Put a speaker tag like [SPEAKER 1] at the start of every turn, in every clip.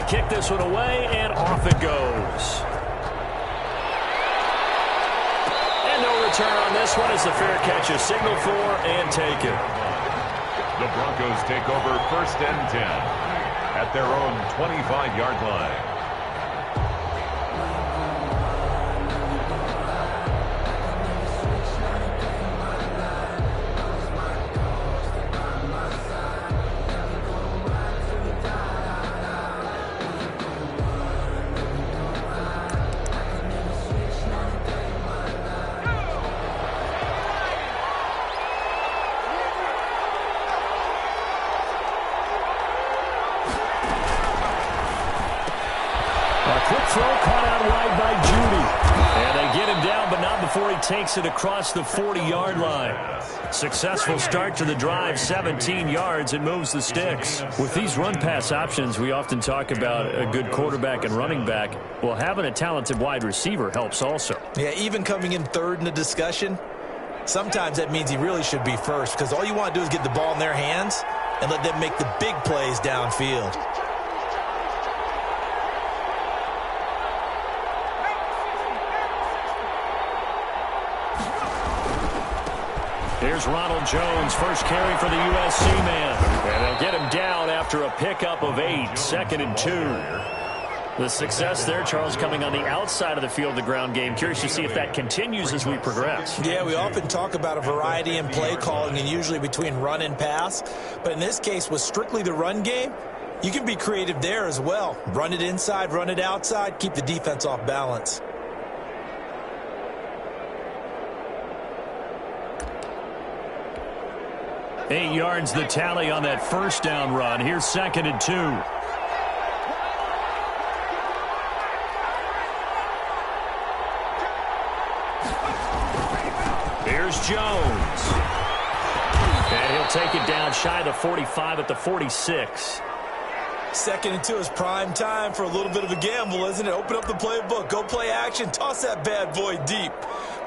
[SPEAKER 1] kick this one away, and off it goes. And no return on this one as the fair catch is signaled for and taken.
[SPEAKER 2] The Broncos take over 1st and 10 at their own 25-yard line.
[SPEAKER 1] Takes it across the 40-yard line. Successful start to the drive, 17 yards, and moves the sticks. With these run-pass options, we often talk about a good quarterback and running back. Well, having a talented wide receiver helps also.
[SPEAKER 3] Yeah, even coming in third in the discussion, sometimes that means he really should be first, because all you want to do is get the ball in their hands and let them make the big plays downfield.
[SPEAKER 1] Here's Ronald Jones, first carry for the USC man. And they'll get him down after a pickup of 8, 2nd and 2. The success there, Charles, coming on the outside of the field, the ground game. Curious to see if that continues as we progress.
[SPEAKER 3] Yeah, we often talk about a variety in play calling and usually between run and pass. But in this case, with strictly the run game, you can be creative there as well. Run it inside, run it outside, keep the defense off balance.
[SPEAKER 1] Eight yards the tally on that first down run. Here's 2nd and 2. Here's Jones. And he'll take it down shy of the 45 at the 46.
[SPEAKER 3] 2nd and 2 is prime time for a little bit of a gamble, isn't it? Open up the playbook, go play action, toss that bad boy deep.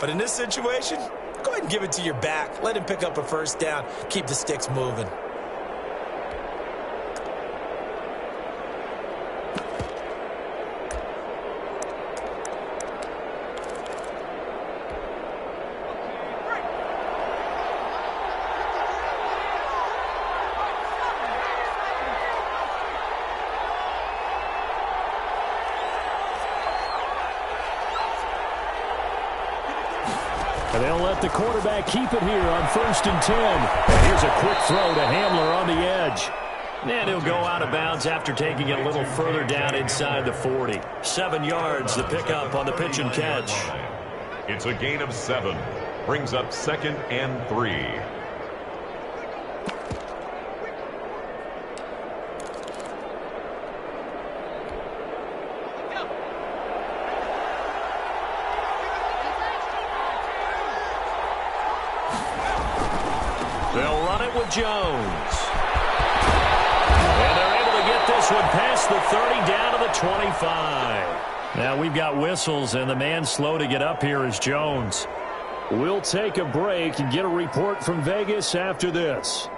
[SPEAKER 3] But in this situation, go ahead and give it to your back. Let him pick up a first down. Keep the sticks moving.
[SPEAKER 1] And they'll let the quarterback keep it here on 1st and 10. And here's a quick throw to Hamler on the edge. And he'll go out of bounds after taking it a little further down inside the 40. 7 yards, the pickup on the pitch and catch.
[SPEAKER 2] It's a gain of 7. Brings up 2nd and 3.
[SPEAKER 1] They'll run it with Jones. And they're able to get this one past the 30 down to the 25. Now we've got whistles, and the man slow to get up here is Jones. We'll take a break and get a report from Vegas after this.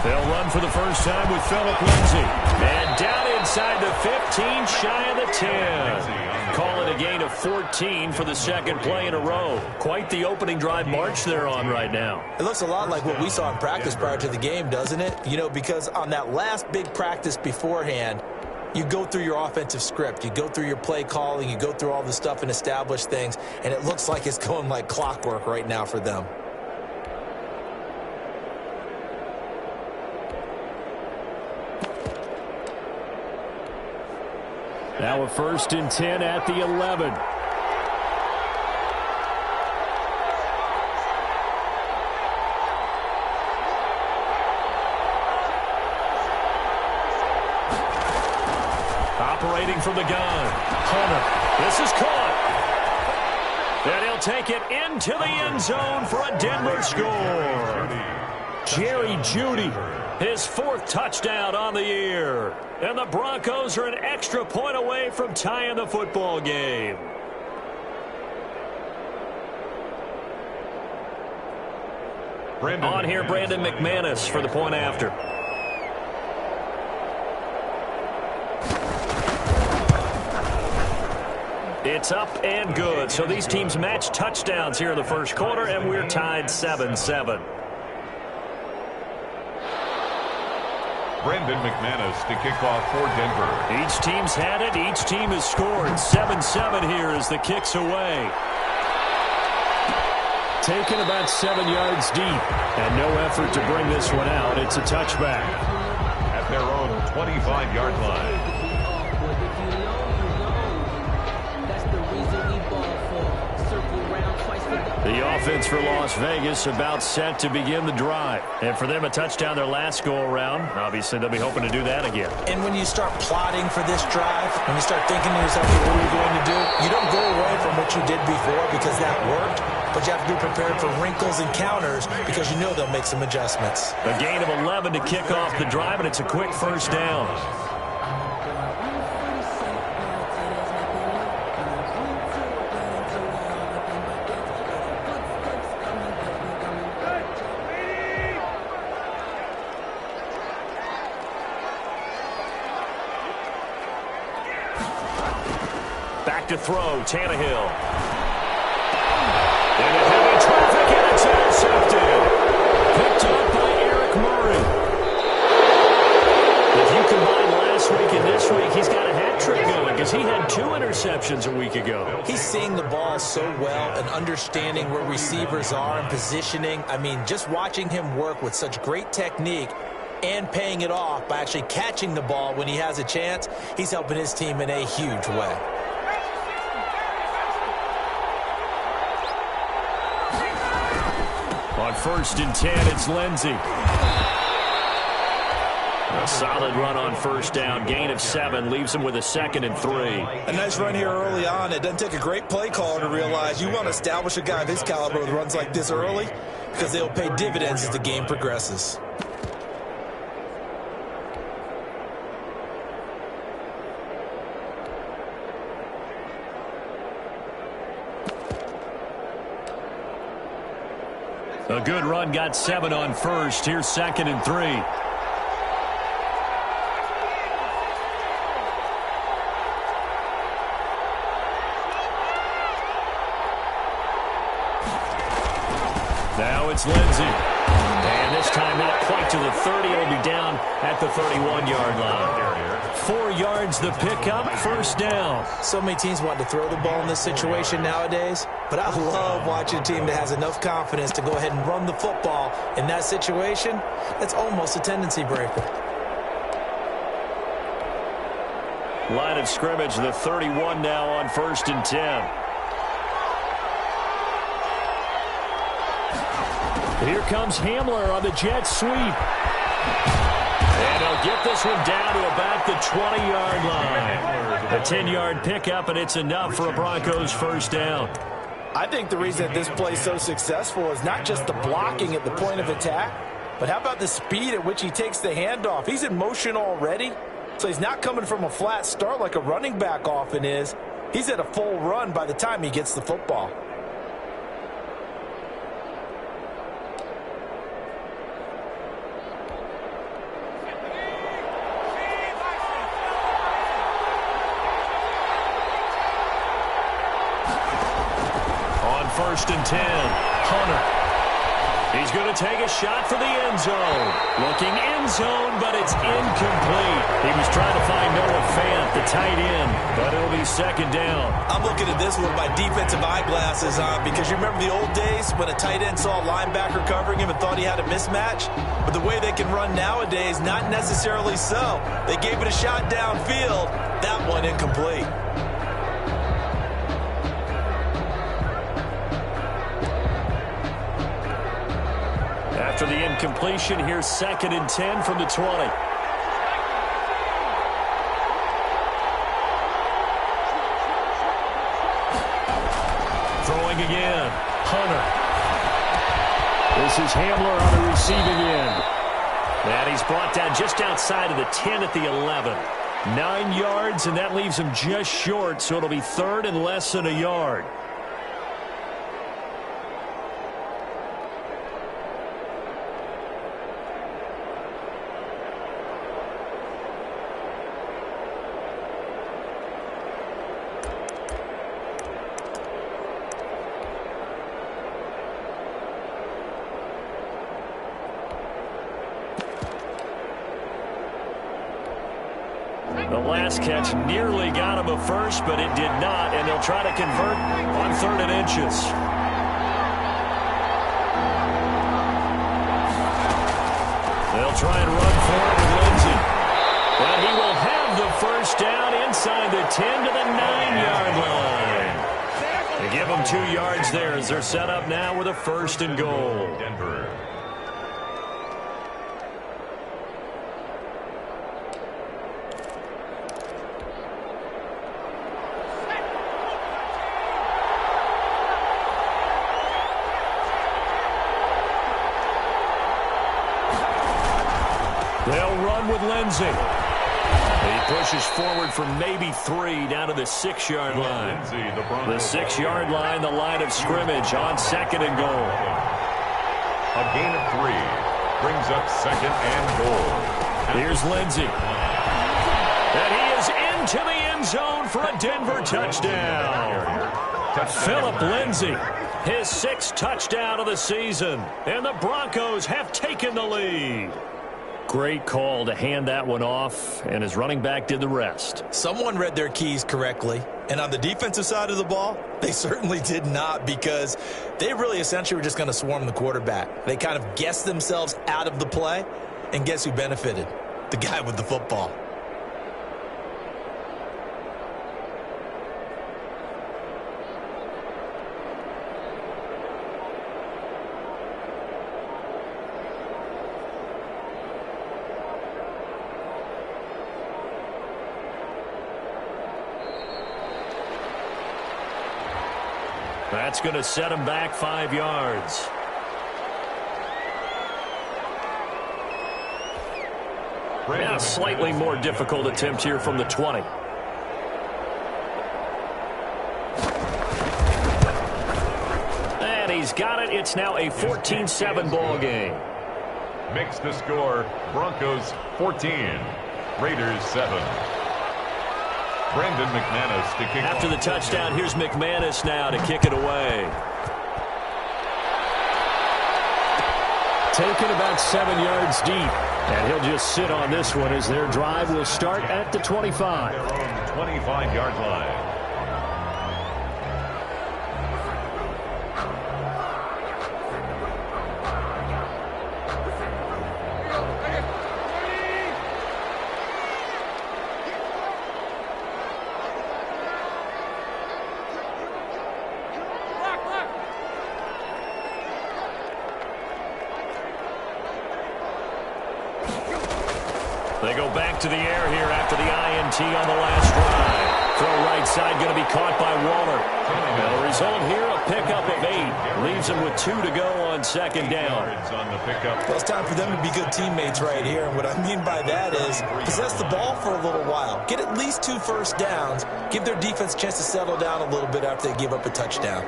[SPEAKER 1] They'll run for the first time with Phillip Lindsay. And down inside the 15, shy of the 10. Call it a gain of 14 for the second play in a row. Quite the opening drive march they're on right now.
[SPEAKER 3] It looks a lot like what we saw in practice prior to the game, doesn't it? You know, because on that last big practice beforehand, You go through your offensive script. You go through your play calling. You go through all the stuff and establish things, and it looks like it's going like clockwork right now for them.
[SPEAKER 1] Now a 1st and 10 at the 11. Operating from the gun. Hunter. This is caught. And he'll take it into the end zone for a Denver score. Jerry Jeudy, his 4th touchdown on the year. And the Broncos are an extra point away from tying the football game. On here, Brandon McManus for the point after. It's up and good. So these teams match touchdowns here in the first quarter, and we're tied 7-7.
[SPEAKER 2] Brandon McManus to kick off for Denver.
[SPEAKER 1] Each team's had it. Each team has scored. 7-7 here as the kick's away. Taken about 7 yards deep, and no effort to bring this one out. It's a touchback.
[SPEAKER 2] At their own 25-yard line.
[SPEAKER 1] The offense for Las Vegas about set to begin the drive. And for them, a touchdown their last go-around. Obviously, they'll be hoping to do that again.
[SPEAKER 3] And when you start plotting for this drive, when you start thinking to yourself, what are we going to do? You don't go away from what you did before because that worked, but you have to be prepared for wrinkles and counters because you know they'll make some adjustments.
[SPEAKER 1] A gain of 11 to kick off the drive, and it's a quick 1st down. To throw, Tannehill. Into heavy traffic, and it's intercepted. Picked up by Eric Murray. If you combine last week and this week, he's got a hat trick going because he had 2 interceptions a week ago.
[SPEAKER 3] He's seeing the ball so well and understanding where receivers are and positioning. I mean, just watching him work with such great technique and paying it off by actually catching the ball when he has a chance, he's helping his team in a huge way.
[SPEAKER 1] On 1st and 10, it's Lindsey. A solid run on 1st down. Gain of 7 leaves him with a 2nd and 3.
[SPEAKER 3] A nice run here early on. It doesn't take a great play caller to realize you want to establish a guy of his caliber with runs like this early because they'll pay dividends as the game progresses.
[SPEAKER 1] A good run, got 7 on 1st. Here's 2nd and 3. Now it's Lindsey. And this time not quite to the 30. It'll be down at the 31-yard line. 4 yards the pickup, 1st down.
[SPEAKER 3] So many teams want to throw the ball in this situation nowadays, but I love watching a team that has enough confidence to go ahead and run the football in that situation. That's almost a tendency breaker.
[SPEAKER 1] Line of scrimmage, the 31 now on 1st and 10. Here comes Hamler on the jet sweep. And he'll get this one down to about the 20-yard line. A 10-yard pickup, and it's enough for a Broncos 1st down.
[SPEAKER 4] I think the reason that this play is so successful is not just the blocking at the point of attack, but how about the speed at which he takes the handoff? He's in motion already, so he's not coming from a flat start like a running back often is. He's at a full run by the time he gets the football. On
[SPEAKER 1] 1st and 10, Hunter. He's going to take a shot for the end zone. Looking end zone, but it's incomplete. He was trying to find Noah Fant, the tight end, but it'll be second down.
[SPEAKER 3] I'm looking at this with my defensive eyeglasses on because you remember the old days when a tight end saw a linebacker covering him and thought he had a mismatch? But the way they can run nowadays, not necessarily so. They gave it a shot downfield. That one incomplete.
[SPEAKER 1] After the incompletion, here's 2nd and 10 from the 20. Throwing again. Hunter. This is Hamler on the receiving end. And he's brought down just outside of the 10 at the 11. 9 yards, and that leaves him just short, so it'll be 3rd and less than a yard. The last catch nearly got him a first, but it did not, and they'll try to convert on 3rd and inches. They'll try and run for it with Lindsey. And he will have the first down inside the 10 to the 9-yard line. They give him 2 yards there as they're set up now with a 1st and goal.
[SPEAKER 2] Denver.
[SPEAKER 1] They'll run with Lindsey. He pushes forward for maybe 3 down to the 6-yard line. The 6-yard line, the line of scrimmage on 2nd and goal.
[SPEAKER 2] A gain of 3 brings up 2nd and goal.
[SPEAKER 1] Here's Lindsey. And he is into the end zone for a Denver touchdown. Philip Lindsey, his 6th touchdown of the season. And the Broncos have taken the lead. Great call to hand that one off, and his running back did the rest.
[SPEAKER 3] Someone read their keys correctly, and on the defensive side of the ball, they certainly did not, because they really essentially were just going to swarm the quarterback. They kind of guessed themselves out of the play, and guess who benefited? The guy with the football.
[SPEAKER 1] That's going to set him back 5 yards. Now, a slightly more difficult attempt here from the 20. And he's got it. It's now a 14-7 ball game.
[SPEAKER 2] Makes the score Broncos 14, Raiders 7. Brandon McManus to kick
[SPEAKER 1] After the touchdown, here's McManus now to kick it away. Taken about 7 yards deep. And he'll just sit on this one as their drive will start at the 25.
[SPEAKER 2] their own 25-yard line.
[SPEAKER 1] They go back to the air here after the INT on the last drive. Throw right side going to be caught by Waller. And the result here, a pickup of 8. Leaves them with 2 to go on 2nd down.
[SPEAKER 2] On the pickup.
[SPEAKER 3] Well, it's time for them to be good teammates right here. And what I mean by that is possess the ball for a little while. Get at least 2 first downs. Give their defense a chance to settle down a little bit after they give up a touchdown.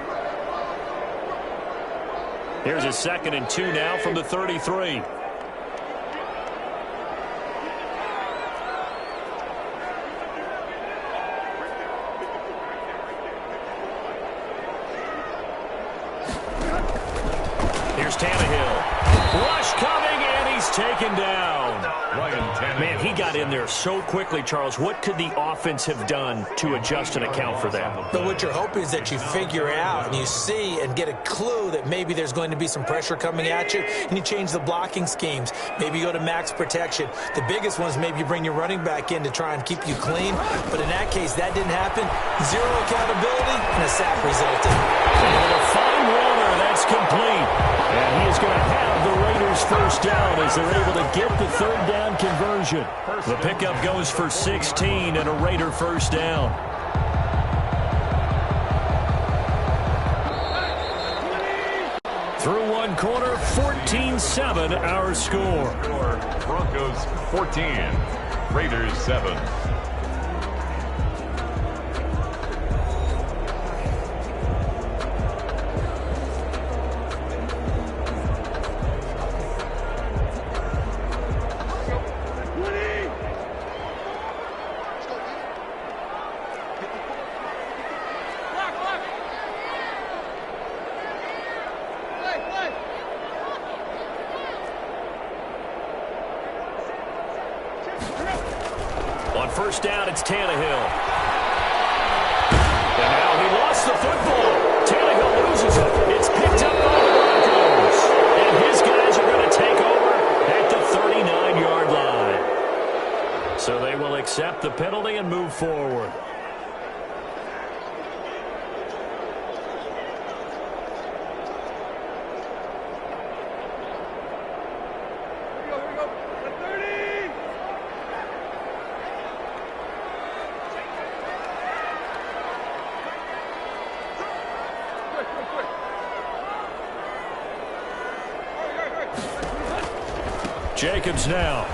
[SPEAKER 1] Here's a 2nd and 2 now from the 33. Here's Tannehill. Rush coming, and he's taken down. Man, he got in there so quickly, Charles. What could the offense have done to adjust and account for that?
[SPEAKER 3] But what you're hoping is that you figure out and you see and get a clue that maybe there's going to be some pressure coming at you, and you change the blocking schemes. Maybe you go to max protection. The biggest one is maybe you bring your running back in to try and keep you clean. But in that case, that didn't happen. Zero accountability, and a sack resulted.
[SPEAKER 1] Able to find Warner. That's complete. And he is going to have the Raiders first down as they're able to get the third down conversion. The pickup goes for 16 and a Raider first down. Through one quarter, 14-7 our score.
[SPEAKER 2] Broncos 14, Raiders 7.
[SPEAKER 1] On first down, it's Tannehill. And now he lost the football. Tannehill loses it. It's picked up by the Broncos. And his guys are going to take over at the 39-yard line. So they will accept the penalty and move forward. Jacobs now.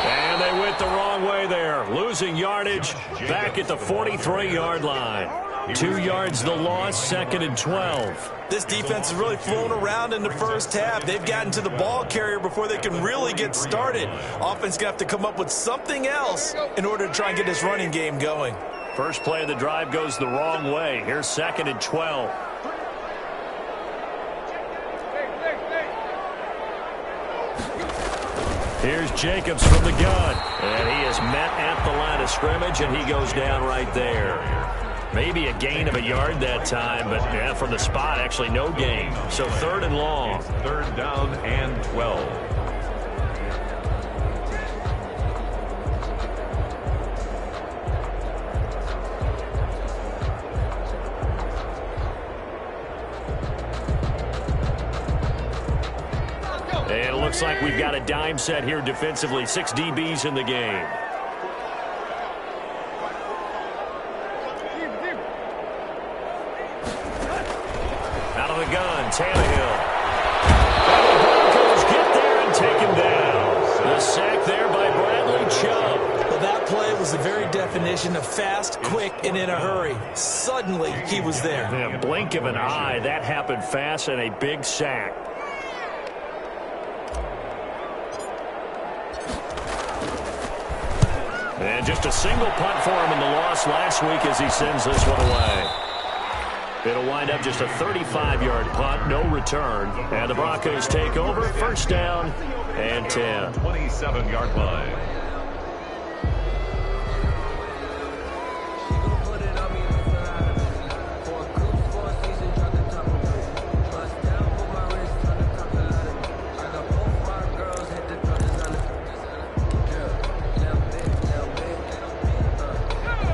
[SPEAKER 1] And they went the wrong way there. Losing yardage back at the 43-yard line. 2 yards the loss, 2nd and 12.
[SPEAKER 3] This defense has really flown around in the first half. They've gotten to the ball carrier before they can really get started. Offense going to have to come up with something else in order to try and get this running game going.
[SPEAKER 1] First play of the drive goes the wrong way. Here's 2nd and 12. Here's Jacobs from the gun. And he is met at the line of scrimmage, and he goes down right there. Maybe a gain of a yard that time, but yeah, from the spot, actually no gain. So 3rd and long.
[SPEAKER 2] It's 3rd down and 12.
[SPEAKER 1] And it looks like we've got a dime set here defensively. 6 DBs in the game. Out of the gun, Tannehill. And the Broncos get there and take him down. The sack there by Bradley Chubb.
[SPEAKER 3] Well, that play was the very definition of fast, quick, and in a hurry. Suddenly, he was there.
[SPEAKER 1] Yeah, blink of an eye. That happened fast and a big sack. And just a single punt for him in the loss last week as he sends this one away. It'll wind up just a 35-yard punt, no return. And the Broncos take over, first down and 10.
[SPEAKER 2] 27-yard line.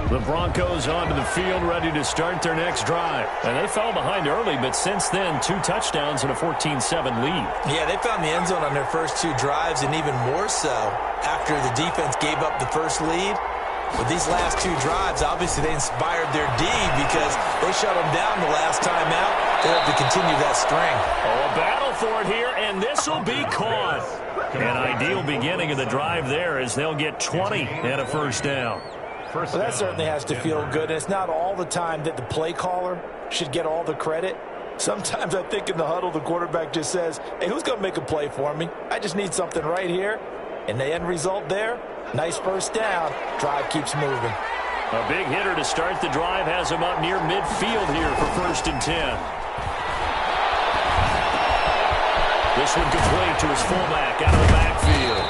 [SPEAKER 1] The Broncos onto the field, ready to start their next drive. And they fell behind early, but since then, 2 touchdowns and a 14-7 lead.
[SPEAKER 3] Yeah, they found the end zone on their first 2 drives, and even more so after the defense gave up the first lead. With these last 2 drives, obviously they inspired their D because they shut them down the last time out. They have to continue that string.
[SPEAKER 1] Oh, a battle for it here, and this will be caught. An ideal beginning of the drive there as they'll get 20 and a first down.
[SPEAKER 4] Well, that certainly has to feel good. And it's not all the time that the play caller should get all the credit. Sometimes I think in the huddle, the quarterback just says, hey, who's going to make a play for me? I just need something right here. And the end result there, nice first down. Drive keeps moving.
[SPEAKER 1] A big hitter to start the drive has him up near midfield here for 1st and 10. This one complete to his fullback out of the backfield.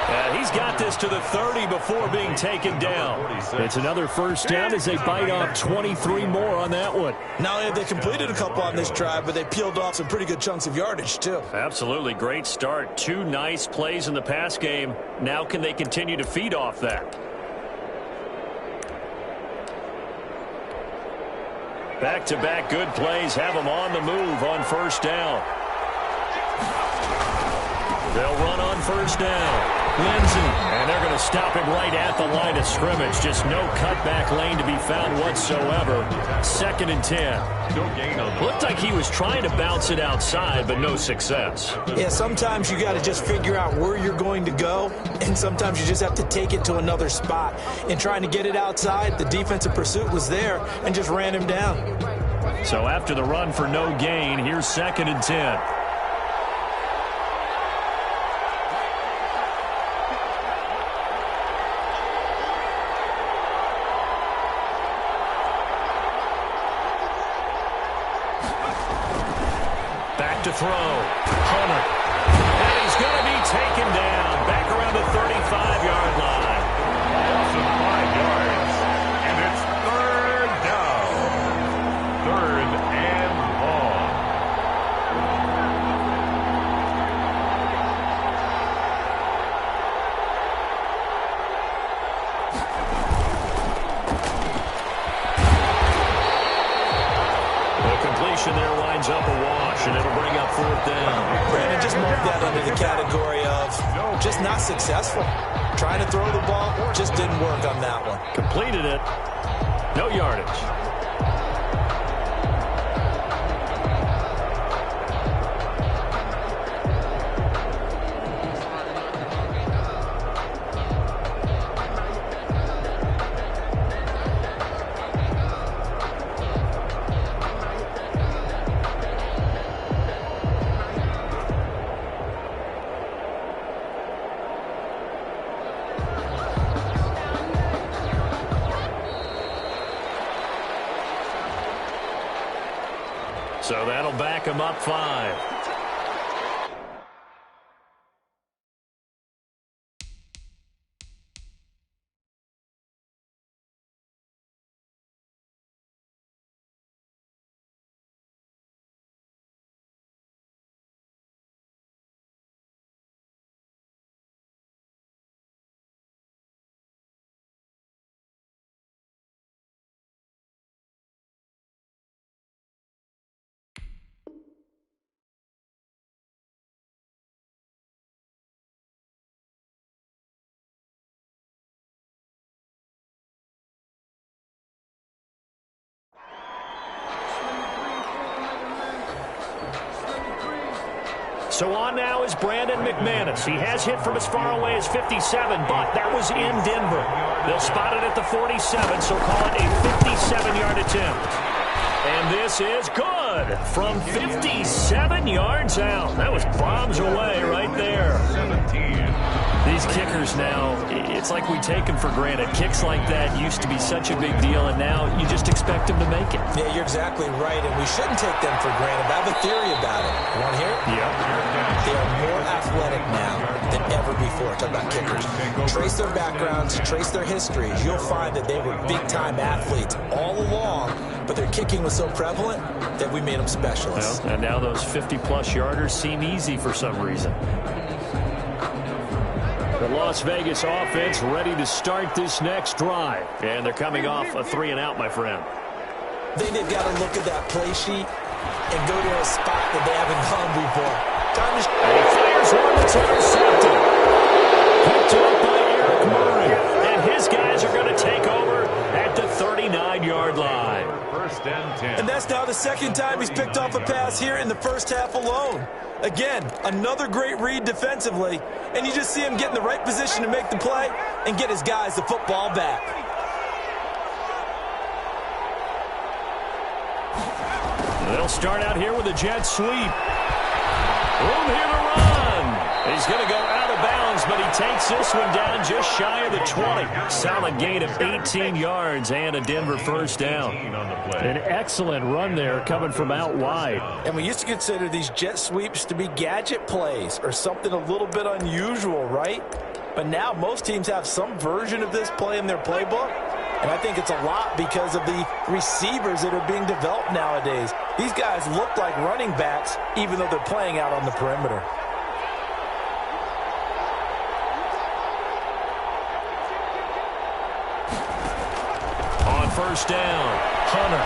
[SPEAKER 1] And he's got this to the 30 before being taken down. It's another first down as they bite off 23 more on that one.
[SPEAKER 3] Not only have they completed a couple on this drive, but they peeled off some pretty good chunks of yardage, too.
[SPEAKER 1] Absolutely great start. 2 nice plays in the pass game. Now can they continue to feed off that? Back-to-back good plays have them on the move on first down. They'll run on first down. Lindsay, and they're going to stop him right at the line of scrimmage. Just no cutback lane to be found whatsoever. 2nd and 10. Looked like he was trying to bounce it outside, but no success.
[SPEAKER 3] Yeah, sometimes you got to just figure out where you're going to go, and sometimes you just have to take it to another spot. In trying to get it outside, the defensive pursuit was there and just ran him down.
[SPEAKER 1] So after the run for no gain, here's 2nd and 10. To throw. Hunter. And he's going to be taken down. Back around the 35-yard line.
[SPEAKER 2] Some 5 yards. And it's 3rd down. 3rd and long.
[SPEAKER 1] The completion there winds up a wash, and it'll bring up 4th down.
[SPEAKER 3] Brandon, just mark that under the category of just not successful. Trying to throw the ball, just didn't work on that one.
[SPEAKER 1] Completed it. No yardage. So that'll back him up 5. So on now is Brandon McManus. He has hit from as far away as 57, but that was in Denver. They'll spot it at the 47, so call it a 57-yard attempt. And this is good from 57 yards out. That was bombs away right there.
[SPEAKER 2] 17.
[SPEAKER 1] These kickers now, it's like we take them for granted. Kicks like that used to be such a big deal, and now you just expect them to make it.
[SPEAKER 3] Yeah, you're exactly right, and we shouldn't take them for granted. But I have a theory about it. You want to hear it?
[SPEAKER 1] Yeah.
[SPEAKER 3] They are more athletic now than ever before. Talk about kickers. Trace their backgrounds, trace their histories. You'll find that they were big-time athletes all along, but their kicking was so prevalent that we made them specialists.
[SPEAKER 1] Well, and now those 50-plus yarders seem easy for some reason. The Las Vegas offense ready to start this next drive. And they're coming off a 3-and-out, my friend.
[SPEAKER 3] They've got to look at that play sheet and go to a spot that they haven't gone before. Time to
[SPEAKER 1] and he fires one that's intercepted. Picked up by Eric Murray. And his guys are going to take over at the 39-yard line.
[SPEAKER 2] 1st and 10.
[SPEAKER 3] And that's now the 2nd time he's picked off a pass here in the first half alone. Again, another great read defensively, and you just see him get in the right position to make the play and get his guys the football back.
[SPEAKER 1] They'll start out here with a jet sweep. Room here to run. He's going to go out of bounds, but he takes this one down just shy of the 20. Solid gain of 18 yards and a Denver first down. An excellent run there coming from out wide.
[SPEAKER 4] And we used to consider these jet sweeps to be gadget plays or something a little bit unusual, right? But now most teams have some version of this play in their playbook. And I think it's a lot because of the receivers that are being developed nowadays. These guys look like running backs even though they're playing out on the perimeter.
[SPEAKER 1] On first down, Hunter.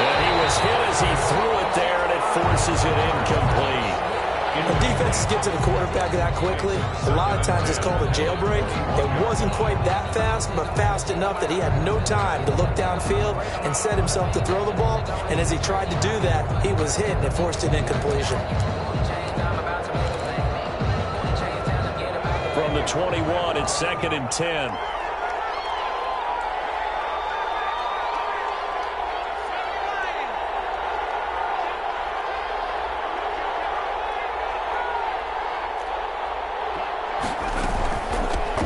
[SPEAKER 1] And he was hit as he threw it there, and it forces it incomplete.
[SPEAKER 3] When defenses get to the quarterback that quickly, a lot of times it's called a jailbreak. It wasn't quite that fast, but fast enough that he had no time to look downfield and set himself to throw the ball. And as he tried to do that, he was hit, and it forced an incompletion.
[SPEAKER 1] From the 21, it's 2nd and 10.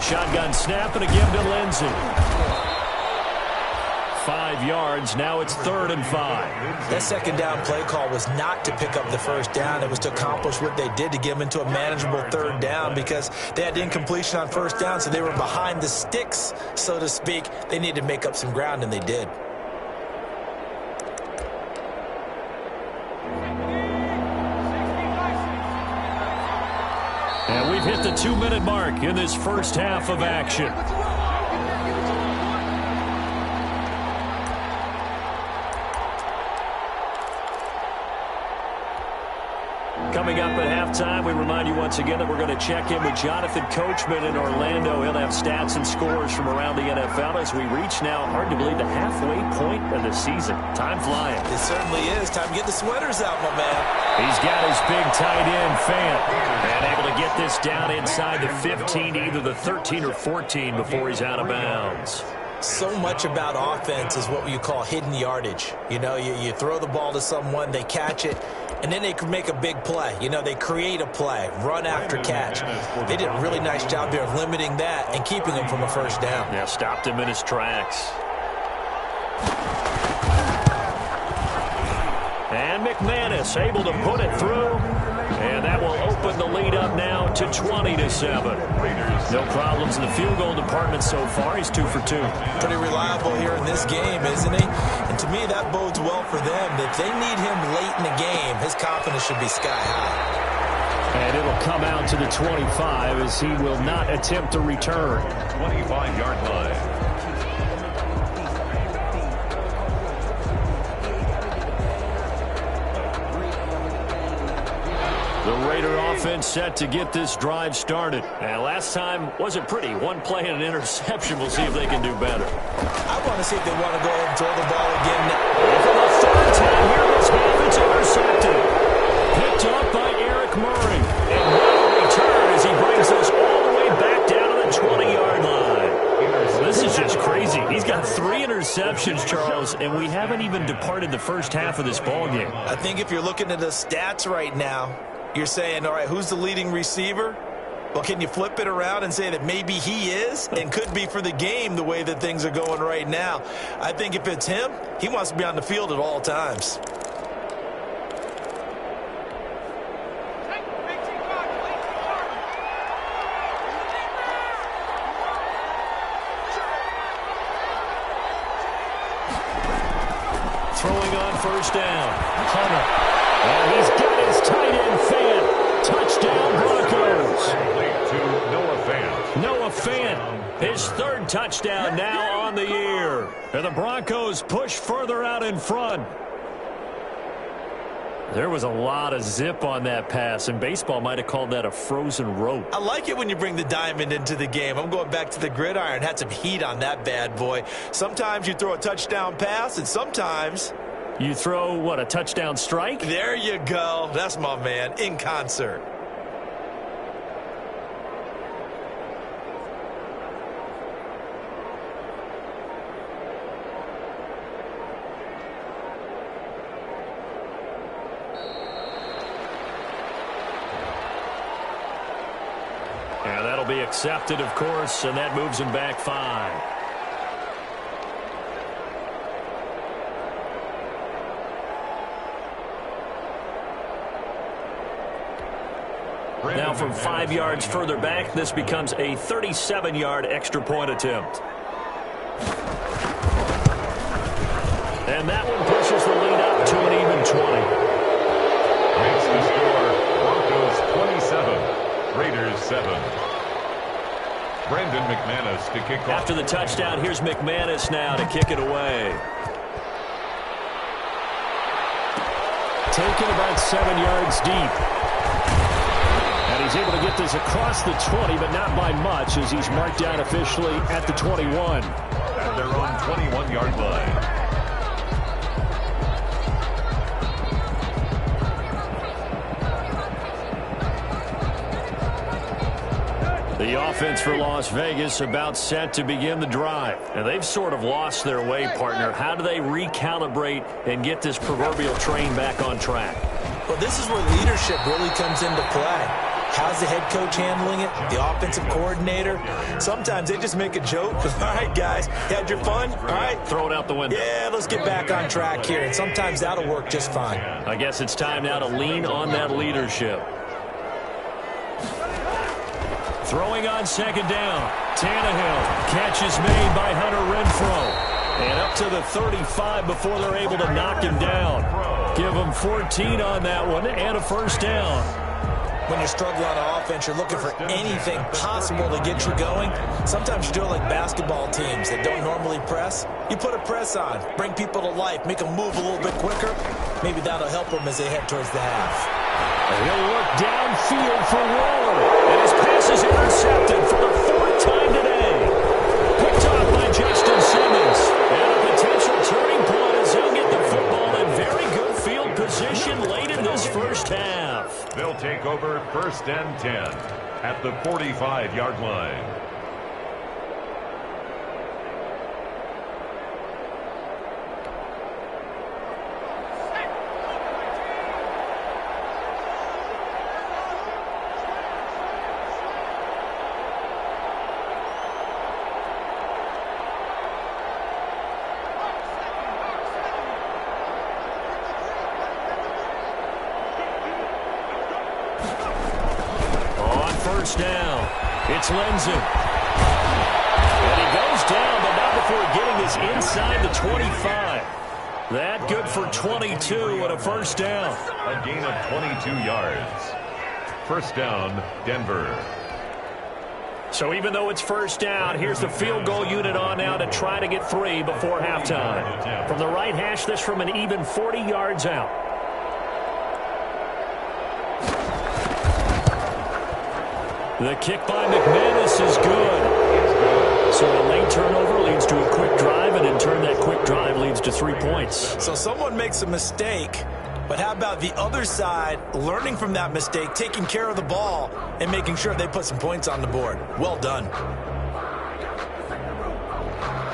[SPEAKER 1] Shotgun snap and a give to Lindsey. 5 yards. Now it's 3rd and 5.
[SPEAKER 3] That second down play call was not to pick up the first down. It was to accomplish what they did to get them into a manageable 3rd down because they had incompletion on first down, so they were behind the sticks, so to speak. They needed to make up some ground, and they did.
[SPEAKER 1] And we've hit the 2-minute mark in this first half of action. Coming up at halftime, we remind you once again that we're going to check in with Jonathan Coachman in Orlando. He'll have stats and scores from around the NFL as we reach now, hard to believe, the halfway point of the season. Time flying.
[SPEAKER 3] It certainly is. Time to get the sweaters out, my man.
[SPEAKER 1] He's got his big tight end, Fant, and able to get this down inside the 15, either the 13 or 14 before he's out of bounds.
[SPEAKER 3] So much about offense is what you call hidden yardage. You know, you throw the ball to someone, they catch it, and then they can make a big play. You know, they create a play, run after catch. They did a really nice job there of limiting that and keeping him from a first down.
[SPEAKER 1] Yeah, stopped him in his tracks. And McManus able to put it through. And that will open the lead up now to 20-7. No problems in the field goal department so far. He's 2 for 2.
[SPEAKER 3] Pretty reliable here in this game, isn't he? And to me, that bodes well for them. If they need him late in the game, his confidence should be sky high.
[SPEAKER 1] And it'll come out to the 25 as he will not attempt to return.
[SPEAKER 2] 25-yard line.
[SPEAKER 1] The Raider offense set to get this drive started. And last time wasn't pretty. One play and an interception. We'll see if they can do better.
[SPEAKER 3] I want to see if they want to go ahead and throw the ball again.
[SPEAKER 1] And for the 3rd time here this half, it's intercepted. Picked up by Eric Murray. And now a return as he brings us all the way back down to the 20-yard line. Well, this is just crazy. He's got 3 interceptions, Charles, and we haven't even departed the first half of this ballgame.
[SPEAKER 3] I think if you're looking at the stats right now, you're saying, all right, who's the leading receiver? Well, can you flip it around and say that maybe he is and could be for the game the way that things are going right now? I think if it's him, he wants to be on the field at all times.
[SPEAKER 1] Throwing on first down, Hunter. And he's got his tight end, Fant. Touchdown, Broncos.
[SPEAKER 2] To Noah Fant.
[SPEAKER 1] Noah Fant, his 3rd touchdown now on the year. And the Broncos push further out in front. There was a lot of zip on that pass, and baseball might have called that a frozen rope.
[SPEAKER 3] I like it when you bring the diamond into the game. I'm going back to the gridiron. Had some heat on that bad boy. Sometimes you throw a touchdown pass, and sometimes
[SPEAKER 1] you throw, what, a touchdown strike?
[SPEAKER 3] There you go. That's my man, in concert.
[SPEAKER 1] That'll be accepted, of course, and that moves him back 5. Now from 5 yards further back, this becomes a 37-yard extra point attempt. And that one pushes the lead up to an even 20.
[SPEAKER 2] Makes the score Broncos 27, Raiders 7. Brandon McManus to kick off.
[SPEAKER 1] After the touchdown, here's McManus now to kick it away. Taken about 7 yards deep. And he's able to get this across the 20, but not by much, as he's marked down officially at the 21.
[SPEAKER 2] At their own 21-yard line.
[SPEAKER 1] The offense for Las Vegas about set to begin the drive. And they've sort of lost their way, partner. How do they recalibrate and get this proverbial train back on track?
[SPEAKER 3] Well, this is where leadership really comes into play. How's the head coach handling it? The offensive coordinator? Sometimes they just make a joke. All right, guys, you had your fun? All right.
[SPEAKER 1] Throw it out the window.
[SPEAKER 3] Yeah, let's get back on track here. And sometimes that'll work just fine.
[SPEAKER 1] I guess it's time now to lean on that leadership. Throwing on second down. Tannehill. Catch is made by Hunter Renfrow. And up to the 35 before they're able to knock him down. Give him 14 on that one and a first down.
[SPEAKER 3] When you struggle on offense, you're looking for anything possible to get you going. Sometimes you're doing like basketball teams that don't normally press. You put a press on, bring people to life, make them move a little bit quicker. Maybe that'll help them as they head towards the half.
[SPEAKER 1] And he'll look downfield for Waller. And his pass is intercepted for the 4th time today. Picked off by Justin Simmons. And a potential turning point as he'll get the football in very good field position late in this first half.
[SPEAKER 2] They'll take over 1st and 10 at the 45-yard line.
[SPEAKER 1] Down. It's Lenzen. And he goes down, but not before getting this inside the 25. That good for 22 and a first down.
[SPEAKER 2] A gain of 22 yards. First down, Denver.
[SPEAKER 1] So even though it's first down, here's the field goal unit on now to try to get 3 before halftime. From the right hash, this from an even 40 yards out. The kick by McManus is good. So a late turnover leads to a quick drive, and in turn that quick drive leads to 3 points.
[SPEAKER 3] So someone makes a mistake, but how about the other side learning from that mistake, taking care of the ball, and making sure they put some points on the board? Well done.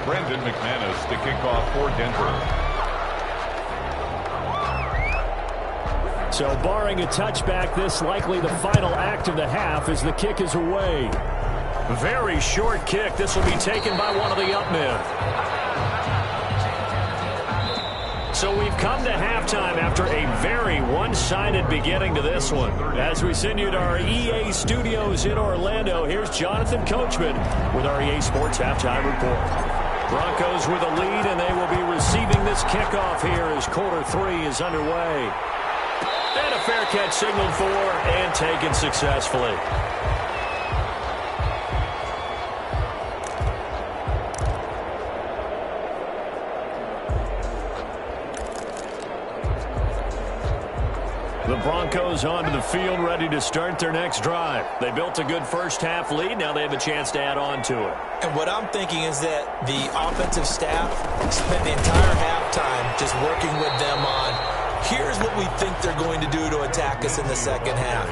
[SPEAKER 2] Brandon McManus to kick off for Denver.
[SPEAKER 1] So barring a touchback, this likely the final act of the half as the kick is away. Very short kick. This will be taken by one of the up men. So we've come to halftime after a very one-sided beginning to this one. As we send you to our EA studios in Orlando, here's Jonathan Coachman with our EA Sports Halftime Report. Broncos with a lead, and they will be receiving this kickoff here as quarter 3 is underway. And a fair catch signaled for and taken successfully. The Broncos onto the field ready to start their next drive. They built a good first half lead. Now they have a chance to add on to it.
[SPEAKER 3] And what I'm thinking is that the offensive staff spent the entire halftime just working with them on here's what we think they're going to do to attack us in the second half.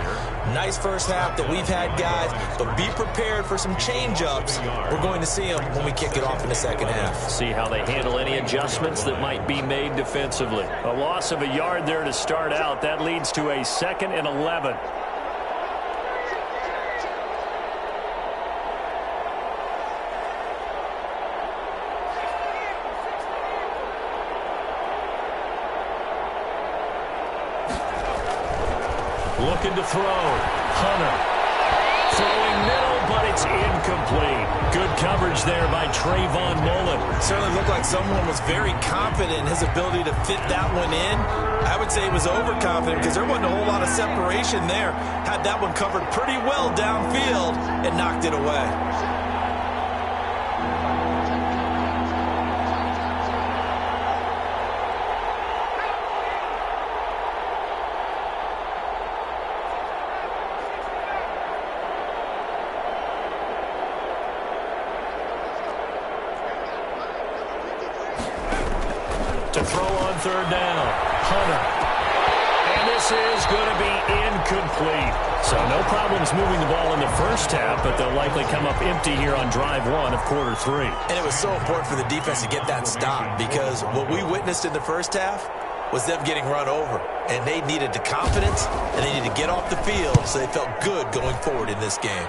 [SPEAKER 3] Nice first half that we've had, guys, but be prepared for some change-ups. We're going to see them when we kick it off in the second half.
[SPEAKER 1] See how they handle any adjustments that might be made defensively. A loss of a yard there to start out. That leads to a 2nd and 11. looking to throw. Hunter. Throwing middle, but it's incomplete. Good coverage there by Trayvon Mullen.
[SPEAKER 3] Certainly looked like someone was very confident in his ability to fit that one in. I would say he was overconfident because there wasn't a whole lot of separation there. Had that one covered pretty well downfield and knocked it away.
[SPEAKER 1] To throw on third down, Hunter. And this is going to be incomplete. So no problems moving the ball in the first half, but they'll likely come up empty here on drive one of quarter three.
[SPEAKER 3] And it was so important for the defense to get that stop because what we witnessed in the first half was them getting run over. And they needed the confidence, and they needed to get off the field so they felt good going forward in this game.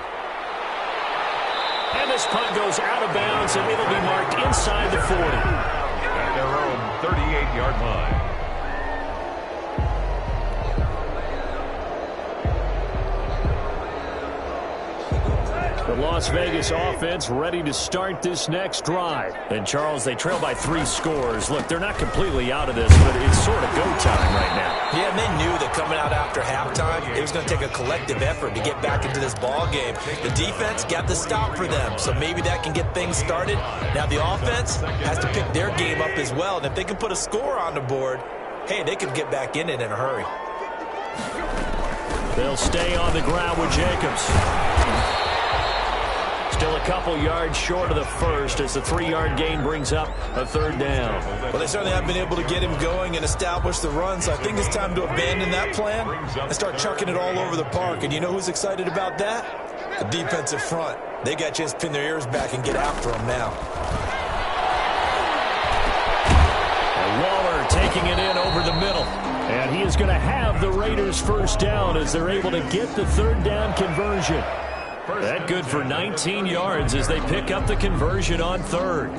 [SPEAKER 1] And this punt goes out of bounds, and it'll be marked inside the 40.
[SPEAKER 2] At their own 38-yard line.
[SPEAKER 1] The Las Vegas offense ready to start this next drive. And, Charles, they trail by 3 scores. Look, they're not completely out of this, but it's sort of go time right now.
[SPEAKER 3] Yeah, and they knew that coming out after halftime, it was going to take a collective effort to get back into this ball game. The defense got the stop for them, so maybe that can get things started. Now the offense has to pick their game up as well, and if they can put a score on the board, hey, they can get back in it in a hurry.
[SPEAKER 1] They'll stay on the ground with Jacobs. Still a couple yards short of the first as the 3-yard gain brings up a third down.
[SPEAKER 3] Well, they certainly have been able to get him going and establish the run, so I think it's time to abandon that plan and start chucking it all over the park. And you know who's excited about that? The defensive front. They got a chance to pin their ears back and get after him now.
[SPEAKER 1] And Waller taking it in over the middle. And he is going to have the Raiders first down as they're able to get the third down conversion. That good for 19 yards as they pick up the conversion on third.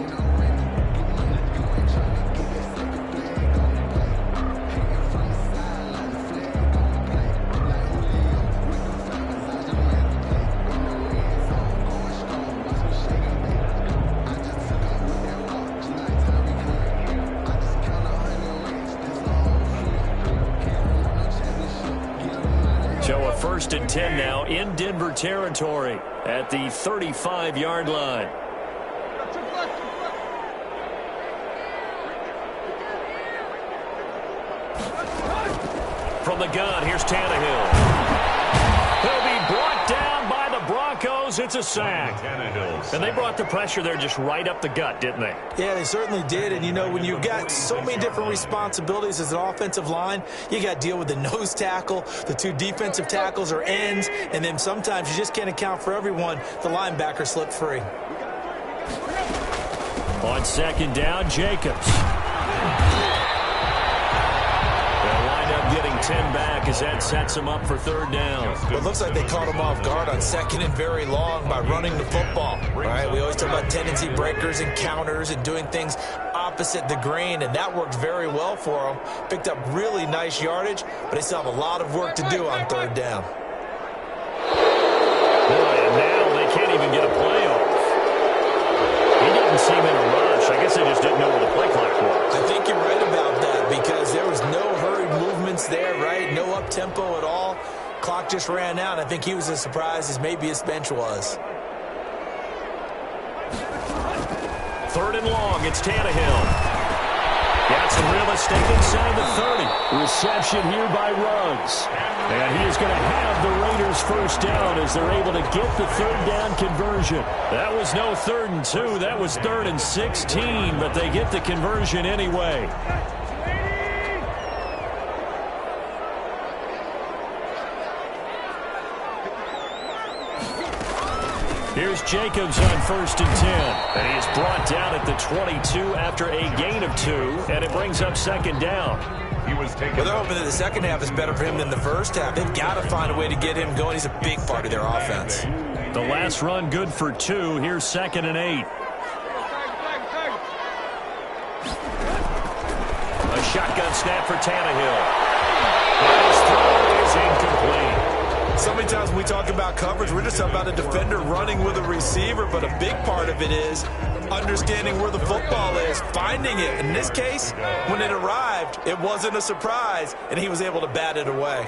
[SPEAKER 1] So a 1st and 10 now in Denver territory at the 35-yard line. From the gun, here's Tannehill. He'll be brought down by the Broncos. It's a sack. And they brought the pressure there just right up the gut, didn't they?
[SPEAKER 3] Yeah, they certainly did. And, you know, when you've got so many different responsibilities as an offensive line, you got to deal with the nose tackle, the 2 defensive tackles or ends, and then sometimes you just can't account for everyone. The linebacker slipped free.
[SPEAKER 1] On 2nd down, Jacobs. They'll wind up getting 10 back as that sets them up for third down.
[SPEAKER 3] Well, it looks like they caught him off guard on 2nd and very long by running the football. Right? We always talk about tendency breakers and counters and doing things opposite the grain, and that worked very well for them. Picked up really nice yardage, but they still have a lot of work to do on third down.
[SPEAKER 1] Boy, and now they can't even get a play off. He didn't seem in a rush. I guess they just didn't know where the play clock was.
[SPEAKER 3] I think you're right about that because there was no hurried movements there, right? No up-tempo at all. Clock just ran out. I think he was as surprised as maybe his bench was.
[SPEAKER 1] 3rd and long, it's Tannehill. Got some real estate inside the 30. Reception here by Ruggs. And he is going to have the Raiders first down as they're able to get the third down conversion. That was no 3rd and 2. That was 3rd and 16, but they get the conversion anyway. Here's Jacobs on 1st and 10. And he is brought down at the 22 after a gain of 2. And it brings up 2nd down.
[SPEAKER 2] He was taken.
[SPEAKER 3] Well, they're hoping that the second half is better for him than the first half. They've got to find a way to get him going. He's a big part of their offense.
[SPEAKER 1] The last run good for 2. Here's 2nd and 8. A shotgun snap for Tannehill. And his throw is incomplete.
[SPEAKER 3] So many times when we talk about coverage, we're just about a defender running with a receiver, but a big part of it is understanding where the football is, finding it. In this case, when it arrived, it wasn't a surprise, and he was able to bat it away.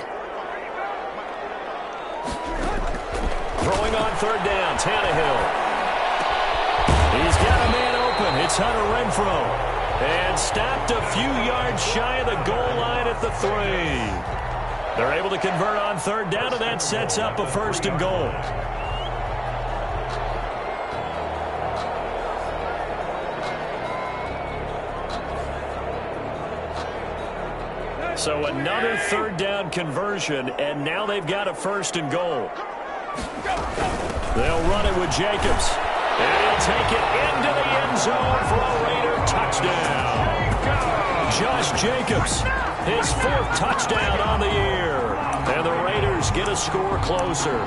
[SPEAKER 1] Throwing on third down, Tannehill. He's got a man open. It's Hunter Renfrow. And stopped a few yards shy of the goal line at the 3. They're able to convert on third down, and that sets up a 1st and goal. So another third down conversion, and now they've got a 1st and goal. They'll run it with Jacobs. And he'll take it into the end zone for a Raider touchdown. Josh Jacobs, his 4th touchdown on the year. And the Raiders get a score closer.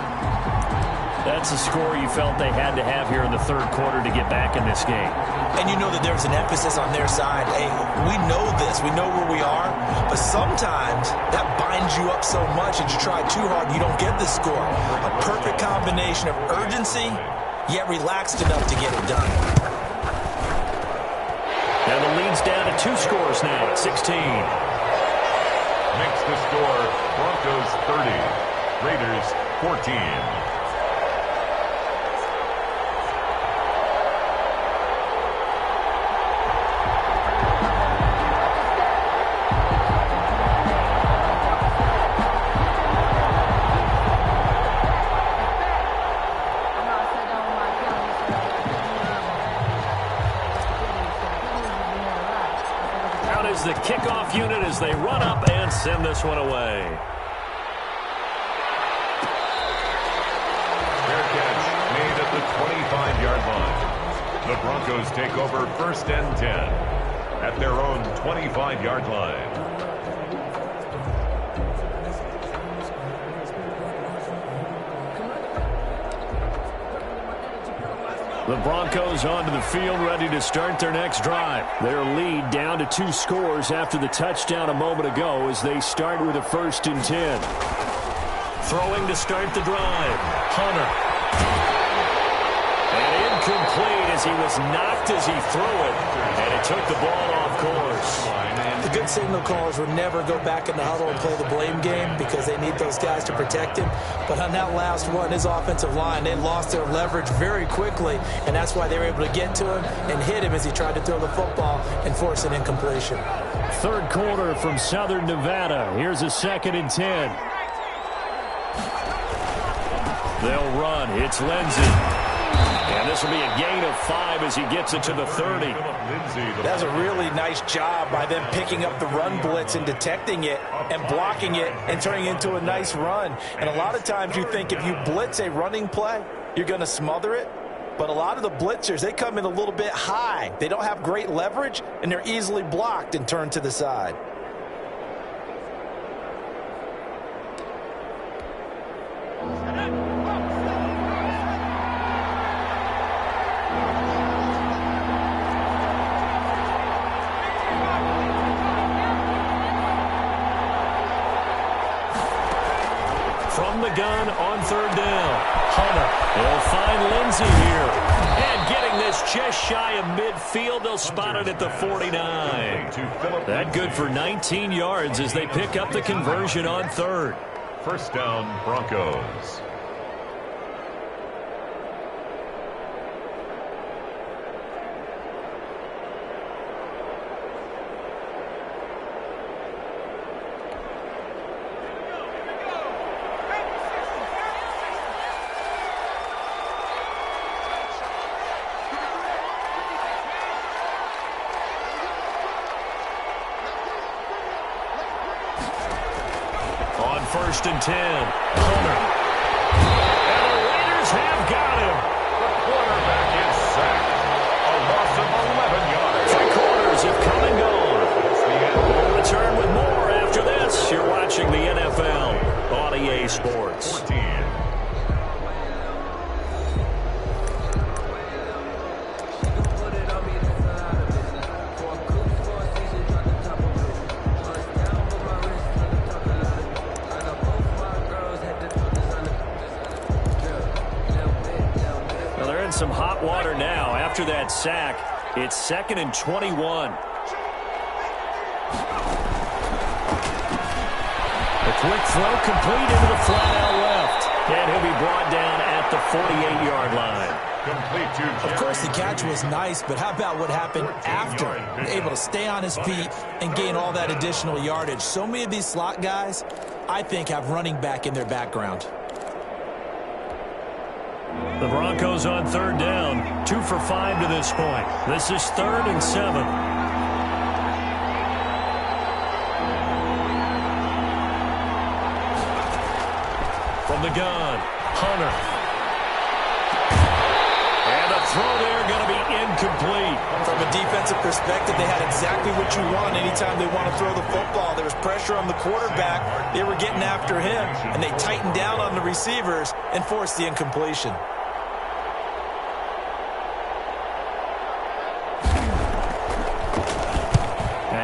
[SPEAKER 1] That's a score you felt they had to have here in the 3rd quarter to get back in this game.
[SPEAKER 3] And you know that there's an emphasis on their side. Hey, we know this. We know where we are. But sometimes that binds you up so much that you try too hard and you don't get the score. A perfect combination of urgency, yet relaxed enough to get it done.
[SPEAKER 1] And the lead's down to 2 scores now at 16.
[SPEAKER 2] Makes the score Broncos 30, Raiders 14.
[SPEAKER 1] The kickoff unit as they run up and send this one away.
[SPEAKER 2] Fair catch made at the 25-yard line. The Broncos take over 1st and 10 at their own 25-yard line.
[SPEAKER 1] The Broncos onto the field, ready to start their next drive. Their lead down to 2 scores after the touchdown a moment ago as they start with a 1st and 10. Throwing to start the drive. Hunter. And incomplete as he was knocked as he threw it. And it took the ball off course.
[SPEAKER 4] The good signal callers would never go back in the huddle and play the blame game because they need those guys to protect him. But on that last one, his offensive line, they lost their leverage very quickly, and that's why they were able to get to him and hit him as he tried to throw the football and force an incompletion.
[SPEAKER 1] 3rd quarter from Southern Nevada. Here's a 2nd and 10. They'll run. It's Lindsey. And this will be a gain of 5 as he gets it to the 30.
[SPEAKER 4] That's a really nice job by them picking up the run blitz and detecting it and blocking it and turning it into a nice run. And a lot of times you think if you blitz a running play, you're going to smother it. But a lot of the blitzers, they come in a little bit high. They don't have great leverage, and they're easily blocked and turned to the side.
[SPEAKER 1] From the gun on 3rd down. Hunter. They'll find Lindsey here. And getting this just shy of midfield. They'll spot it at the 49. That good for 19 yards as they pick up the conversion on 3rd.
[SPEAKER 2] 1st down, Broncos.
[SPEAKER 1] On 1st and 10. Hunter. And the Raiders have got him.
[SPEAKER 2] The quarterback is sacked. A loss of 11 yards.
[SPEAKER 1] 3 quarters have come and gone. We'll return with more after this. You're watching the NFL on EA Sports.
[SPEAKER 2] 14.
[SPEAKER 1] some hot water now. After that sack, it's 2nd and 21. The quick throw complete into the flat out left. And he'll be brought down at the 48-yard line.
[SPEAKER 3] Of course, the catch was nice, but how about what happened after? Able to stay on his feet and gain all that additional yardage. So many of these slot guys, I think, have running back in their background.
[SPEAKER 1] The Broncos on 3rd down. 2 for 5 to this point. This is 3rd and 7. From the gun, Hunter. And a throw there going to be incomplete.
[SPEAKER 3] From a defensive perspective, they had exactly what you want anytime they want to throw the football. There was pressure on the quarterback. They were getting after him, and they tightened down on the receivers and forced the incompletion.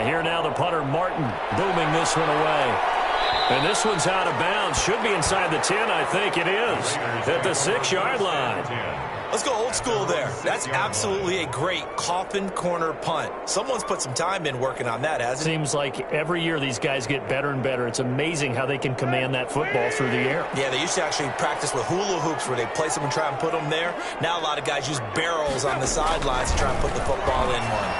[SPEAKER 1] Here now the punter, Martin, booming this one away. And this one's out of bounds. Should be inside the 10, I think it is. At the 6-yard line.
[SPEAKER 3] Let's go old school there. That's absolutely a great coffin corner punt. Someone's put some time in working on that, hasn't it?
[SPEAKER 1] Seems like every year these guys get better and better. It's amazing how they can command that football through the air.
[SPEAKER 3] Yeah, they used to actually practice with hula hoops where they place them and try and put them there. Now a lot of guys use barrels on the sidelines to try and put the football in one.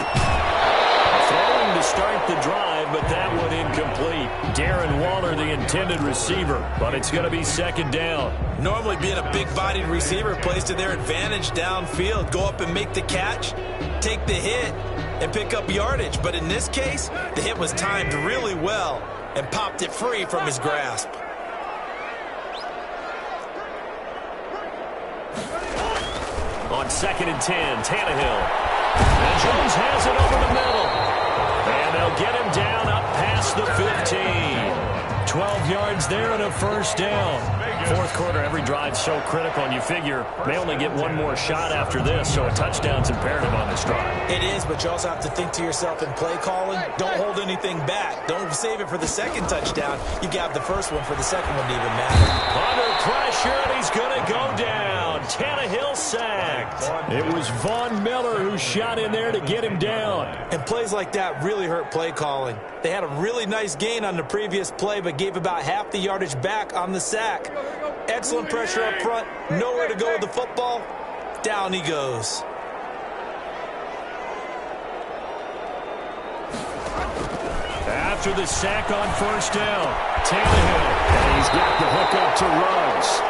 [SPEAKER 1] Throwing to start the drive, but that one incomplete. Darren Waller, the intended receiver, but it's going to be 2nd down.
[SPEAKER 3] Normally being a big-bodied receiver plays to their advantage downfield. Go up and make the catch, take the hit, and pick up yardage. But in this case, the hit was timed really well and popped it free from his grasp.
[SPEAKER 1] On 2nd and 10, Tannehill. And Jones has it over the middle. And they'll get him down up past the 15. 12 yards there and a 1st down. 4th quarter, every drive's so critical, and you figure they only get one more shot after this, so a touchdown's imperative on this drive.
[SPEAKER 3] It is, but you also have to think to yourself in play calling, don't hold anything back. Don't save it for the 2nd touchdown. You got the 1st one for the 2nd one to even matter.
[SPEAKER 1] Under pressure, and he's going to go down. Tannehill sacked. It was Von Miller who shot in there to get him down.
[SPEAKER 3] And plays like that really hurt play calling. They had a really nice gain on the previous play, but gave about half the yardage back on the sack. Excellent pressure up front. Nowhere to go with the football. Down he goes.
[SPEAKER 1] After the sack on 1st down, Tannehill. And he's got the hook up to Ruggs.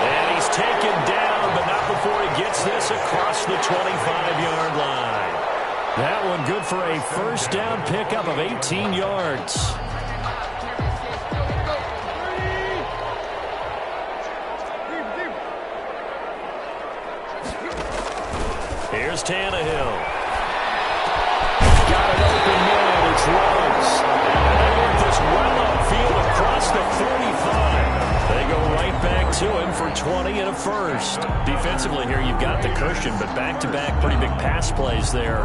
[SPEAKER 1] And he's taken down, but not before he gets this across the 25-yard line. That one good for a 1st down pickup of 18 yards. Here's Tannehill. Got an open man. It's Ruggs. And they work this well upfield across the 45. They go right back to him for 20 and a 1st. Defensively here, you've got the cushion, but back-to-back pretty big pass plays there.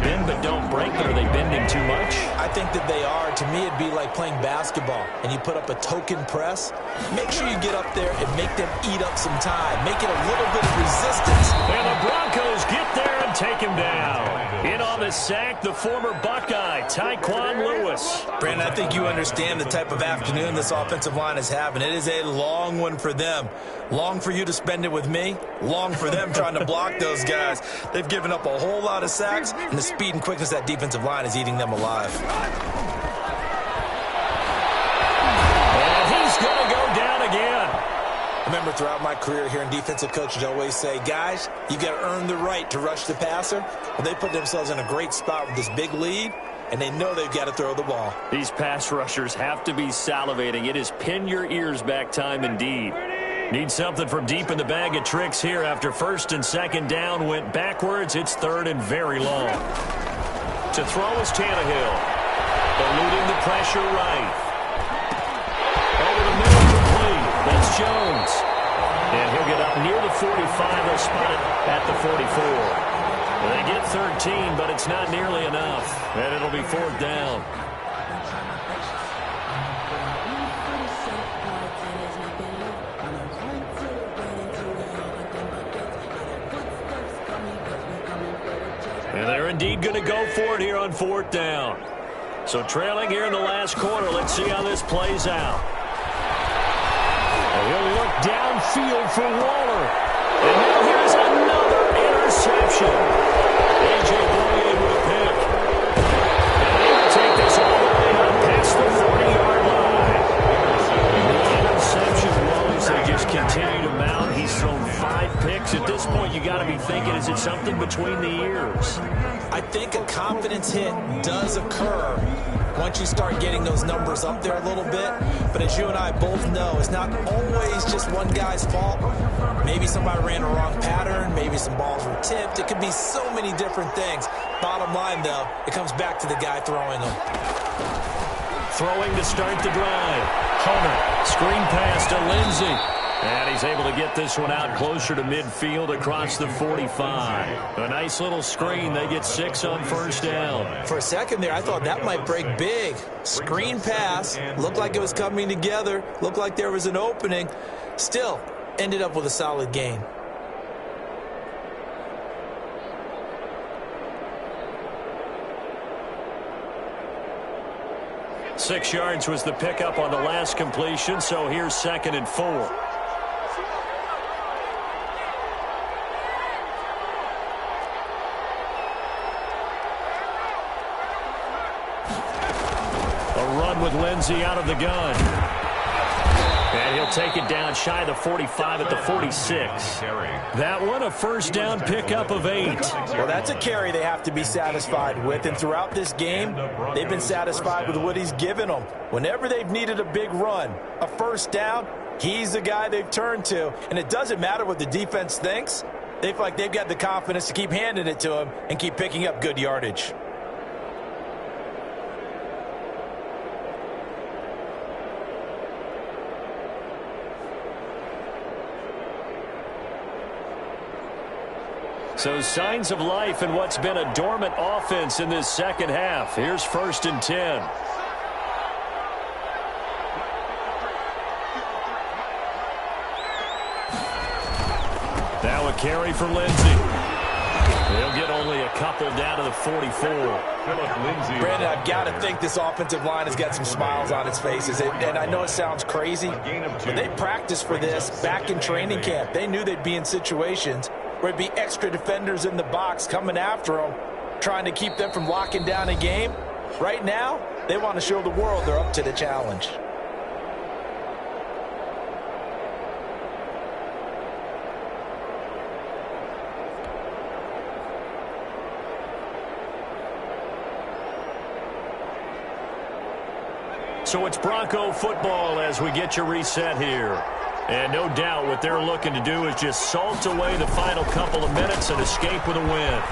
[SPEAKER 1] Bend but don't break, but are they bending too much?
[SPEAKER 3] I think that they are. To me, it'd be like playing basketball, and you put up a token press. Make sure you get up there and make them eat up some time. Make it a little bit of resistance.
[SPEAKER 1] And the Broncos get there and take him down. In on the sack, the former Buckeye, Tyquan Lewis.
[SPEAKER 3] Brandon, I think you understand the type of afternoon this offensive line is having. It is a long one for them. Long for you to spend it with me. Long for them trying to block those guys. They've given up a whole lot of sacks, and the speed and quickness of that defensive line is eating them alive.
[SPEAKER 1] And he's going to go down again.
[SPEAKER 3] I remember throughout my career hearing defensive coaches always say, guys, you got to earn the right to rush the passer. Well, they put themselves in a great spot with this big lead, and they know they've got to throw the ball.
[SPEAKER 1] These pass rushers have to be salivating. It is pin your ears back time indeed. Need something from deep in the bag of tricks here after 1st and 2nd down went backwards. It's 3rd and very long. To throw is Tannehill. Eluding the pressure right. Over the middle complete. That's Jones. And he'll get up near the 45. They'll spot it at the 44. They get 13, but it's not nearly enough. And it'll be 4th down. indeed going to go for it here on 4th down. So trailing here in the last quarter. Let's see how this plays out. And he'll look downfield for Waller. And now here's another interception. A.J. Bouye with a pick. And he will take this all the way up past the 40-yard line. Interception woes, they just continue to mount. He's thrown 5 picks. At this point, you got to be thinking, is it something between the ears?
[SPEAKER 4] I think a confidence hit does occur once you start getting those numbers up there a little bit. But as you and I both know, it's not always just one guy's fault. Maybe somebody ran a wrong pattern. Maybe some balls were tipped. It could be so many different things. Bottom line, though, it comes back to the guy throwing them.
[SPEAKER 1] Throwing to start the drive. Hunter, screen pass to Lindsey. And he's able to get this one out closer to midfield across the 45. A nice little screen. They get 6 on 1st down.
[SPEAKER 4] For a second there, I thought that might break big. Screen pass. Looked like it was coming together. Looked like there was an opening. Still, ended up with a solid gain.
[SPEAKER 1] Six yards was the pickup on the last completion, so here's 2nd and 4. With Lindsey out of the gun. And he'll take it down shy of the 45 at the 46. That one a 1st down pickup of 8.
[SPEAKER 4] Well, that's a carry they have to be satisfied with. And throughout this game, they've been satisfied with what he's given them. Whenever they've needed a big run, a 1st down, he's the guy they've turned to. And it doesn't matter what the defense thinks. They feel like they've got the confidence to keep handing it to him and keep picking up good yardage.
[SPEAKER 1] So signs of life in what's been a dormant offense in this second half. Here's 1st and 10. Now a carry for Lindsey. He'll get only a couple down to the 44.
[SPEAKER 4] Brandon, I've got to think this offensive line has got some smiles on its faces. And I know it sounds crazy, but they practiced for this back in training camp. They knew they'd be in situations where there'd be extra defenders in the box coming after them, trying to keep them from locking down a game. Right now, they want to show the world they're up to the challenge.
[SPEAKER 1] So it's Bronco football as we get you reset here. And no doubt what they're looking to do is just salt away the final couple of minutes and escape with a win.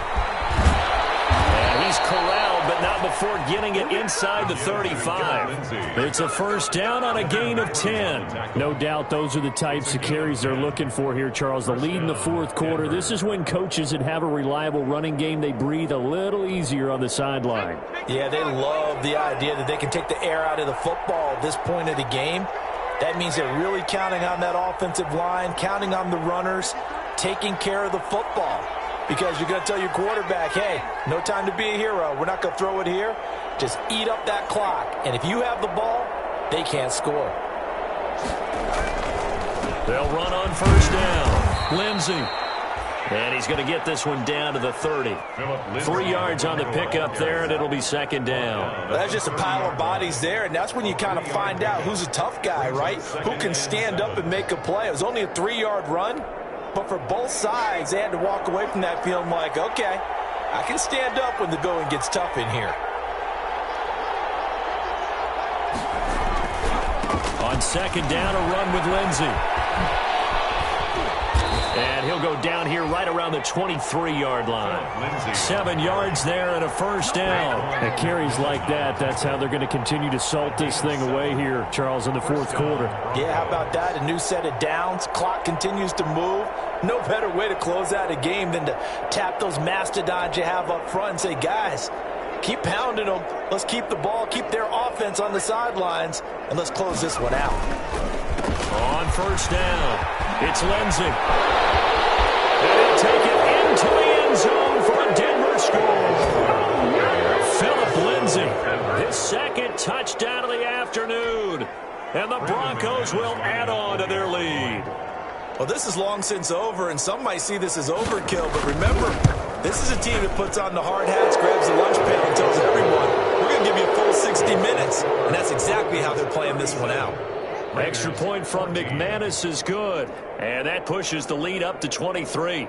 [SPEAKER 1] And he's corralled, but not before getting it inside the 35. It's a 1st down on a gain of 10.
[SPEAKER 5] No doubt those are the types of carries they're looking for here, Charles. The lead in the 4th quarter. This is when coaches that have a reliable running game, they breathe a little easier on the sideline.
[SPEAKER 4] Yeah, they love the idea that they can take the air out of the football at this point of the game. That means they're really counting on that offensive line, counting on the runners, taking care of the football. Because you're going to tell your quarterback, hey, no time to be a hero. We're not going to throw it here. Just eat up that clock. And if you have the ball, they can't score.
[SPEAKER 1] They'll run on 1st down. Lindsey. And he's going to get this one down to the 30. 3 yards on the pickup there, and it'll be 2nd down.
[SPEAKER 4] Well, that's just a pile of bodies there, and that's when you kind of find out who's a tough guy, right? Who can stand up and make a play. It was only a 3-yard run, but for both sides, they had to walk away from that feeling like, okay, I can stand up when the going gets tough in here.
[SPEAKER 1] On 2nd down, a run with Lindsey. And he'll go down here right around the 23-yard line. 7 yards there and a 1st down.
[SPEAKER 5] And carries like that, that's how they're going to continue to salt this thing away here, Charles, in the 4th quarter.
[SPEAKER 4] Yeah, how about that? A new set of downs. Clock continues to move. No better way to close out a game than to tap those mastodons you have up front and say, guys, keep pounding them. Let's keep the ball, keep their offense on the sidelines, and let's close this one out.
[SPEAKER 1] On 1st down, it's Lindsey. And he'll take it into the end zone for a Denver score. finds him. His second touchdown of the afternoon. And the Broncos will add on to their lead.
[SPEAKER 3] Well, this is long since over, and some might see this as overkill. But remember, this is a team that puts on the hard hats, grabs the lunch pail, and tells everyone, we're going to give you a full 60 minutes. And that's exactly how they're playing this one out.
[SPEAKER 1] Extra point from McManus is good. And that pushes the lead up to 23.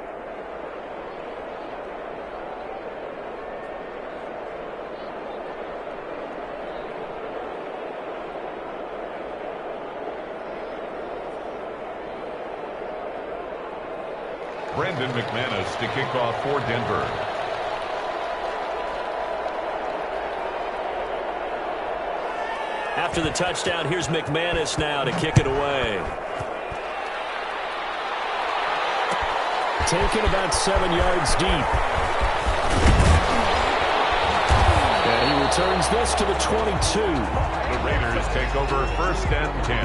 [SPEAKER 2] Brandon McManus to kick off for Denver.
[SPEAKER 1] After the touchdown, here's McManus now to kick it away.
[SPEAKER 5] Taken about 7 yards deep. And he returns this to the 22.
[SPEAKER 2] The Raiders take over 1st and 10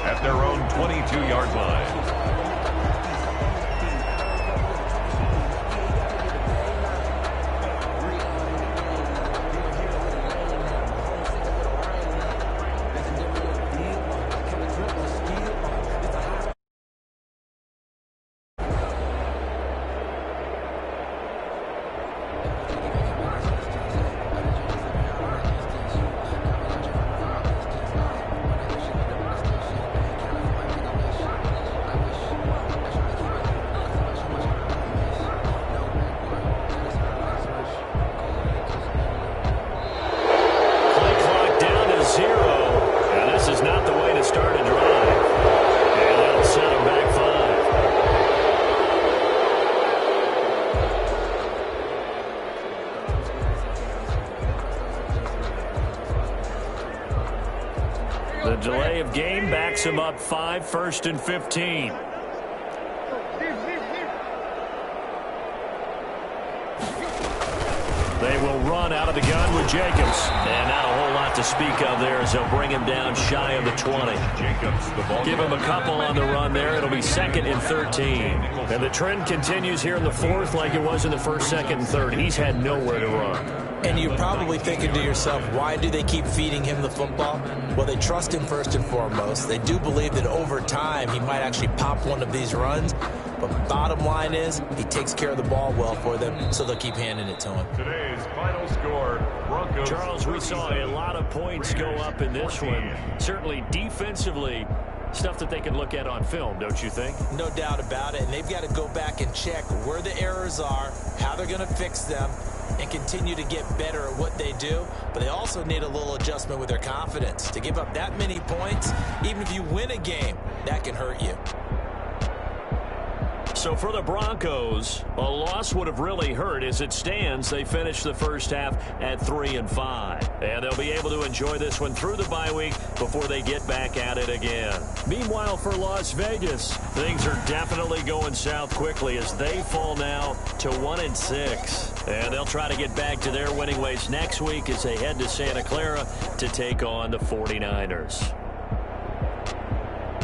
[SPEAKER 2] at their own 22-yard line.
[SPEAKER 1] The delay of game backs him up 5, 1st and 15. They will run out of the gun with Jacobs. And not a whole lot to speak of there as they'll bring him down shy of the 20.
[SPEAKER 2] Jacobs, the ball.
[SPEAKER 1] Give him a couple on the run there. It'll be 2nd and 13. And the trend continues here in the 4th like it was in the 1st, 2nd, and 3rd. He's had nowhere to run.
[SPEAKER 3] And you're probably thinking to yourself, why do they keep feeding him the football? Well, they trust him first and foremost. They do believe that over time he might actually pop one of these runs. But bottom line is, he takes care of the ball well for them, so they'll keep handing it to him.
[SPEAKER 2] Today's final score, Broncos.
[SPEAKER 1] Charles, we saw a lot of points go up in this one. Certainly defensively, stuff that they can look at on film, don't you think?
[SPEAKER 3] No doubt about it. And they've got to go back and check where the errors are, how they're going to fix them, and continue to get better at what they do. But they also need a little adjustment with their confidence. To give up that many points, even if you win a game, that can hurt you.
[SPEAKER 1] So for the Broncos, a loss would have really hurt. As it stands, they finished the first half at 3-5. And they'll be able to enjoy this one through the bye week before they get back at it again. Meanwhile, for Las Vegas, things are definitely going south quickly as they fall now to 1-6. And they'll try to get back to their winning ways next week as they head to Santa Clara to take on the 49ers.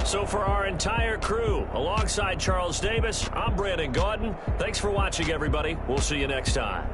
[SPEAKER 1] So for our entire crew, alongside Charles Davis, I'm Brandon Gaudin. Thanks for watching, everybody. We'll see you next time.